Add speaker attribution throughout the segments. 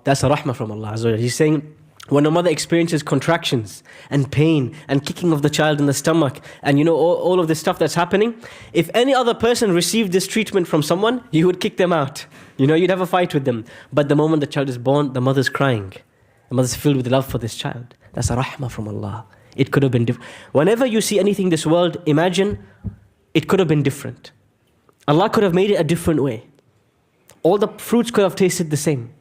Speaker 1: That's a rahmah from Allah Azza wa Jalla. He's saying, when a mother experiences contractions and pain and kicking of the child in the stomach and all of this stuff that's happening, if any other person received this treatment from someone, you would kick them out. You'd have a fight with them. But the moment the child is born, the mother's crying. The mother's filled with love for this child. That's a rahmah from Allah. It could have been different. Whenever you see anything in this world, imagine it could have been different. Allah could have made it a different way. All the fruits could have tasted the same.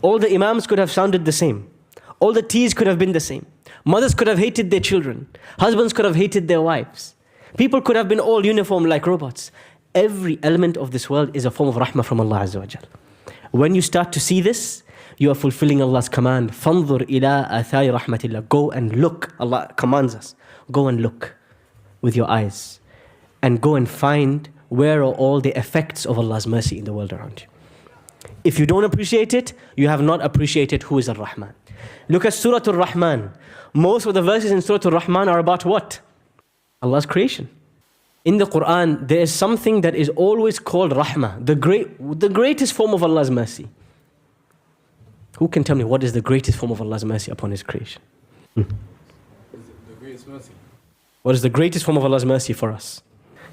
Speaker 1: All the imams could have sounded the same. All the teas could have been the same. Mothers could have hated their children. Husbands could have hated their wives. People could have been all uniform like robots. Every element of this world is a form of rahmah from Allah Azza wa Jal. When you start to see this, you are fulfilling Allah's command. فَانظُرْ إِلَىٰ آثَارِ رَحْمَةِ اللَّهِ. Go and look. Allah commands us. Go and look with your eyes. And go and find where are all the effects of Allah's mercy in the world around you. If you don't appreciate it, you have not appreciated who is Ar-Rahman. Look at Surah Al-Rahman. Most of the verses in Surah Al-Rahman are about what? Allah's creation. In the Quran, there is something that is always called Rahmah, the greatest form of Allah's mercy. Who can tell me what is the greatest form of Allah's mercy upon His creation?
Speaker 2: The greatest mercy.
Speaker 1: What is the greatest form of Allah's mercy for us?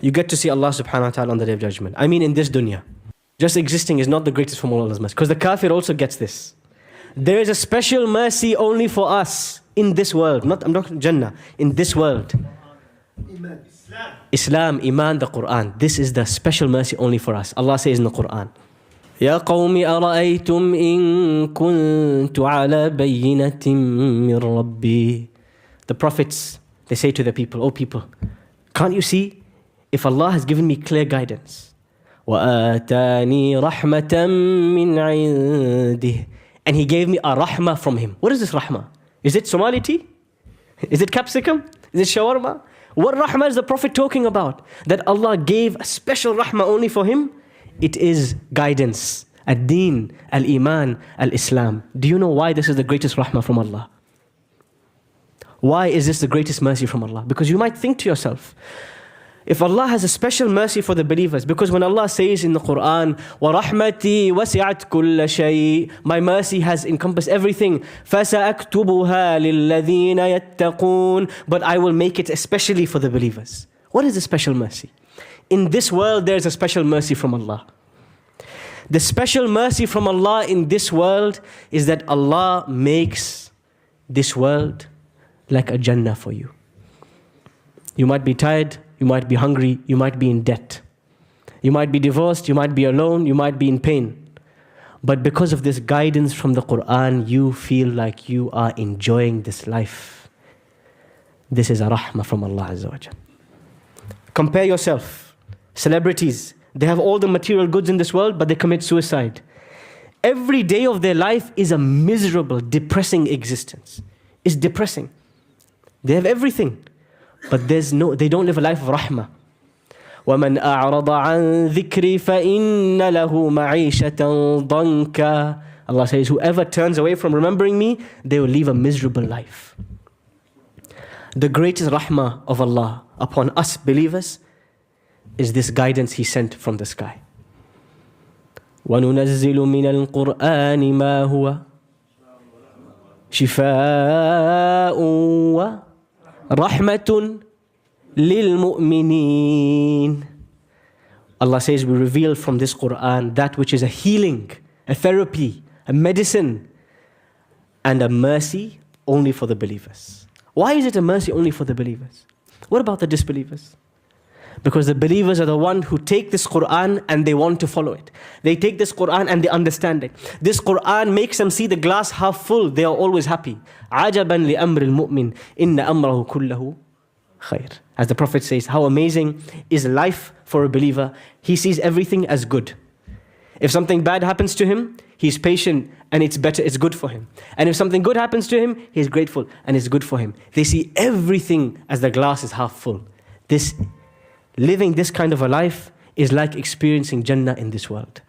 Speaker 1: You get to see Allah subhanahu wa ta'ala on the Day of Judgment. I mean in this dunya. Just existing is not the greatest form of Allah's mercy. Because the kafir also gets this. There is a special mercy only for us in this world. I'm not Jannah. In this world. Islam, Iman, the Quran. This is the special mercy only for us. Allah says in the Quran, يَا قَوْمِ أَرَأَيْتُمْ إِن كُنْتُ عَلَى بَيِّنَةٍ مِّن رَبِّي. The prophets, they say to the people, oh people, can't you see? If Allah has given me clear guidance, وَآتَانِي رَحْمَةً مِّنْ عِنْدِهِ, and He gave me a rahmah from Him. What is this rahmah? Is it Somali tea? Is it capsicum? Is it shawarma? What rahmah is the Prophet talking about? That Allah gave a special rahmah only for him? It is guidance, ad-deen, al-iman, al-islam. Do you know why this is the greatest rahmah from Allah? Why is this the greatest mercy from Allah? Because you might think to yourself, if Allah has a special mercy for the believers, because when Allah says in the Quran, وَرَحْمَتِي وَسِعَتْ كُلَّ شَيْءٍ, my mercy has encompassed everything, فَسَأَكْتُبُهَا لِلَّذِينَ يَتَّقُونَ, but I will make it especially for the believers. What is the special mercy? In this world, there is a special mercy from Allah. The special mercy from Allah in this world is that Allah makes this world like a Jannah for you. You might be tired, you might be hungry, you might be in debt. You might be divorced, you might be alone, you might be in pain. But because of this guidance from the Quran, you feel like you are enjoying this life. This is a rahmah from Allah Azza wa Jal. Compare yourself. Celebrities, they have all the material goods in this world, but they commit suicide. Every day of their life is a miserable, depressing existence. It's depressing. They have everything, but they don't live a life of rahmah. وَمَنْ أَعْرَضَ عَنْ ذِكْرِي فَإِنَّ لَهُ مَعِيشَةً ضَنْكًا. Allah says, whoever turns away from remembering me, they will live a miserable life. The greatest rahmah of Allah upon us believers is this guidance He sent from the sky. وَنُنَزِّلُ مِنَ الْقُرْآنِ مَا هُوَ شِفَاءٌ وَرَحْمَةٌ لِلْمُؤْمِنِينَ. Allah says we reveal from this Quran that which is a healing, a therapy, a medicine, and a mercy only for the believers. Why is it a mercy only for the believers? What about the disbelievers? Because the believers are the ones who take this Quran and they want to follow it. They take this Quran and they understand it. This Quran makes them see the glass half full. They are always happy. عَجَبًا لِأَمْرِ الْمُؤْمِنِ إِنَّ أَمْرَهُ كُلَّهُ خَيْرٌ. As the Prophet says, how amazing is life for a believer. He sees everything as good. If something bad happens to him, he's patient and it's better, it's good for him. And if something good happens to him, he's grateful and it's good for him. They see everything as the glass is half full. Living this kind of a life is like experiencing Jannah in this world.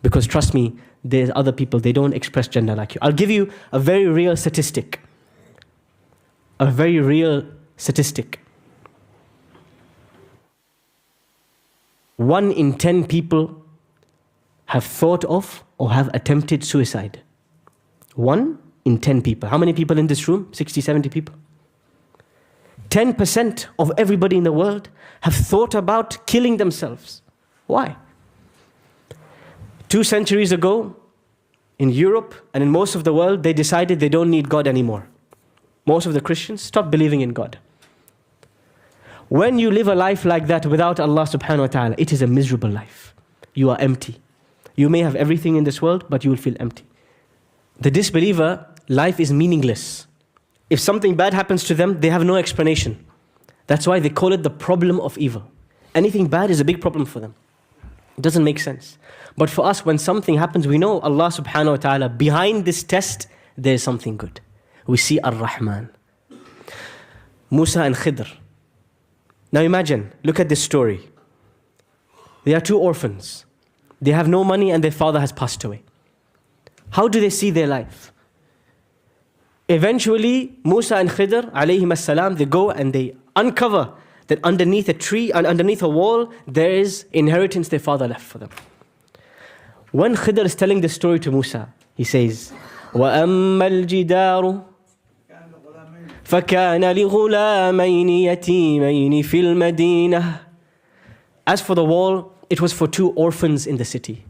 Speaker 1: Because trust me, there's other people, they don't express Jannah like you. I'll give you a very real statistic. A very real statistic. 1 in 10 people have thought of or have attempted suicide. 1 in 10 people. How many people in this room? 60, 70 people. 10% of everybody in the world have thought about killing themselves. Why? 2 centuries ago, in Europe and in most of the world, they decided they don't need God anymore. Most of the Christians stopped believing in God. When you live a life like that without Allah subhanahu wa ta'ala, it is a miserable life. You are empty. You may have everything in this world, but you will feel empty. The disbeliever, life is meaningless. If something bad happens to them, they have no explanation. That's why they call it the problem of evil. Anything bad is a big problem for them. It doesn't make sense. But for us, when something happens, we know Allah subhanahu wa ta'ala, behind this test, there is something good. We see Ar-Rahman. Musa and Khidr. Now imagine, look at this story. They are 2 orphans. They have no money and their father has passed away. How do they see their life? Eventually, Musa and Khidr, alayhim as-salam, they go and they uncover that underneath a tree and underneath a wall, there is inheritance their father left for them. When Khidr is telling this story to Musa, he says, وَأَمَّا الْجِدَارُ فَكَانَ لِغُلَامَيْنِ يَتِيمَيْنِ فِي الْمَدِينَةِ. As for the wall, it was for 2 orphans in the city.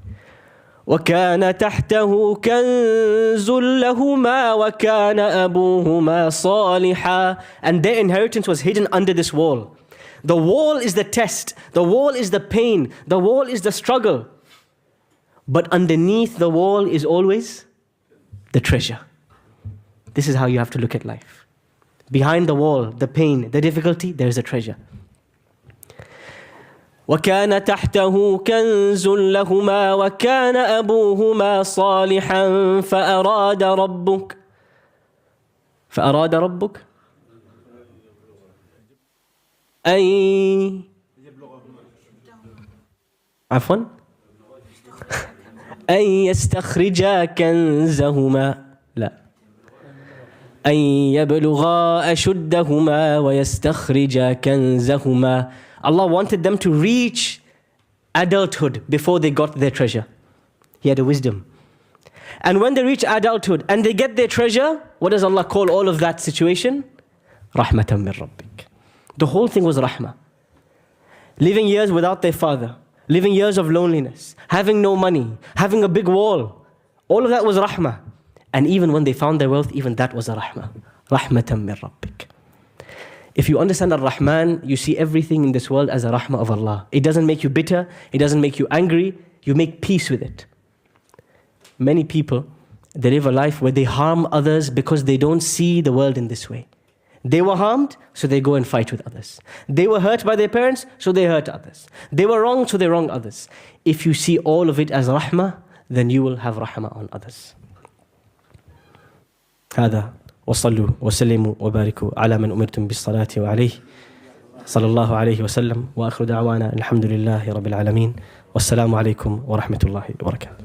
Speaker 1: وَكَانَ تَحْتَهُ كَنْزٌ لَهُمَا وَكَانَ أَبُوهُمَا صَالِحًا. And their inheritance was hidden under this wall. The wall is the test. The wall is the pain. The wall is the struggle. But underneath the wall is always the treasure. This is how you have to look at life. Behind the wall, the pain, the difficulty, there is a treasure. وَكَانَ تَحْتَهُ كَنْزٌ لَهُمَا وَكَانَ أَبُوهُمَا صَالِحًا فَأَرَادَ رَبُّكَ أن يستخرجا كنزهما أن يبلغا أشدهما ويستخرجا كنزهما. Allah wanted them to reach adulthood before they got their treasure. He had a wisdom. And when they reach adulthood and they get their treasure, what does Allah call all of that situation? Rahmatan min Rabbik. The whole thing was rahmah. Living years without their father, living years of loneliness, having no money, having a big wall. All of that was rahmah. And even when they found their wealth, even that was a rahmah. Rahmatan min Rabbik. If you understand Ar-Rahman, you see everything in this world as a rahmah of Allah. It doesn't make you bitter, it doesn't make you angry, you make peace with it. Many people, they live a life where they harm others because they don't see the world in this way. They were harmed, so they go and fight with others. They were hurt by their parents, so they hurt others. They were wronged, so they wrong others. If you see all of it as rahmah, then you will have rahmah on others. هذا وصلوا وسلموا وباركوا على من أمرتم بالصلاة وعليه صلى الله عليه وسلم وآخر دعوانا الحمد لله رب العالمين والسلام عليكم ورحمة الله وبركاته.